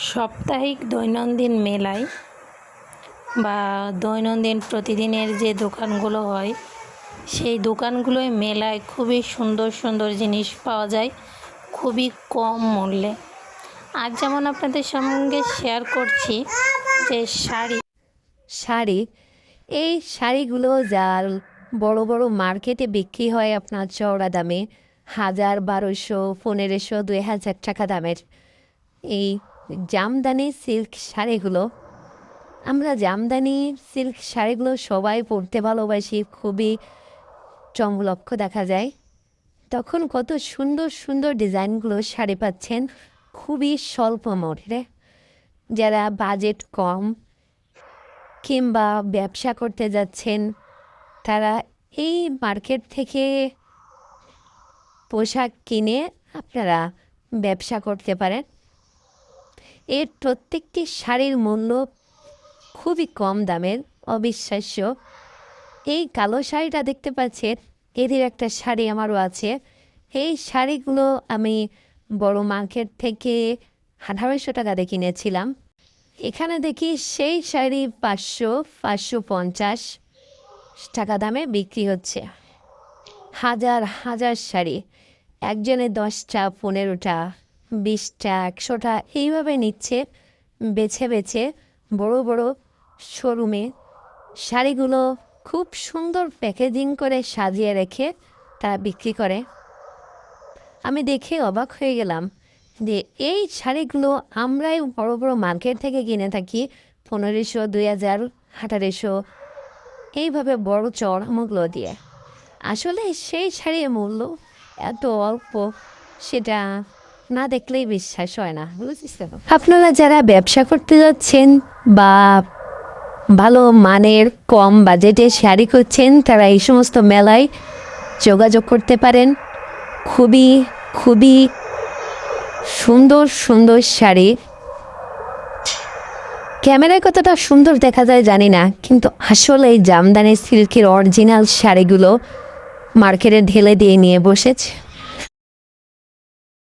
সাপ্তাহিক দৈনন্দিন মেলায় বা দৈনন্দিন প্রতিদিনের যে দোকানগুলো হয় সেই দোকানগুলোয় মেলায় খুবই সুন্দর সুন্দর জিনিস পাওয়া যায় খুবই কম মূল্যে। আজ যেমন আপনাদের সঙ্গে শেয়ার করছি যে শাড়ি এই শাড়িগুলো যার বড় বড় মার্কেটে বিক্রি হয় আপনার চওড়া দামে 1000, 1200, 1500, 2000 টাকা দামের এই জামদানি সিল্ক শাড়িগুলো, আমরা জামদানি সিল্ক শাড়িগুলো সবাই পরতে ভালোবাসি, খুবই চমলক্ষ দেখা যায়। তখন কত সুন্দর সুন্দর ডিজাইনগুলো শাড়ি পাচ্ছেন খুবই স্বল্প মূল্যে। যারা বাজেট কম কিংবা ব্যবসা করতে যাচ্ছেন তারা এই মার্কেট থেকে পোশাক কিনে আপনারা ব্যবসা করতে পারেন। এর প্রত্যেকটি শাড়ির মূল্য খুবই কম দামের, অবিশ্বাস্য। এই কালো শাড়িটা দেখতে পাচ্ছেন, এদের একটা শাড়ি আমারও আছে। এই শাড়িগুলো আমি বড় মার্কেট থেকে 1800 টাকাতে কিনেছিলাম। এখানে দেখি সেই শাড়ি 500-550 টাকা দামে বিক্রি হচ্ছে। হাজার হাজার শাড়ি, একজনে 10টা, 15টা, 20টা, 100টা এইভাবে নিচ্ছে বেছে বেছে বড় বড় শোরুমে। শাড়িগুলো খুব সুন্দর প্যাকেজিং করে সাজিয়ে রেখে তারা বিক্রি করে। আমি দেখে অবাক হয়ে গেলাম যে এই শাড়িগুলো আমরাই বড় বড় মার্কেট থেকে কিনে থাকি 1500, 2000, 1800 এইভাবে বড় চড়া মূল্য দিয়ে। আসলে সেই শাড়ির মূল্য এত অল্প, সেটা না দেখলেই বিশ্বাস হয় না, বুঝেছেন? আপনারা যারা ব্যবসা করতে যাচ্ছেন বা ভালো মানের কম বাজেটে শাড়ি খুঁজছেন তারা এই সমস্ত মেলায় যোগাযোগ করতে পারেন। খুবই খুবই সুন্দর সুন্দর শাড়ি, ক্যামেরায় কতটা সুন্দর দেখা যায় জানি না, কিন্তু আসলে এই জামদানি সিল্কের অরিজিনাল শাড়িগুলো মার্কেটে ঢেলে দিয়ে নিয়ে বসেছে।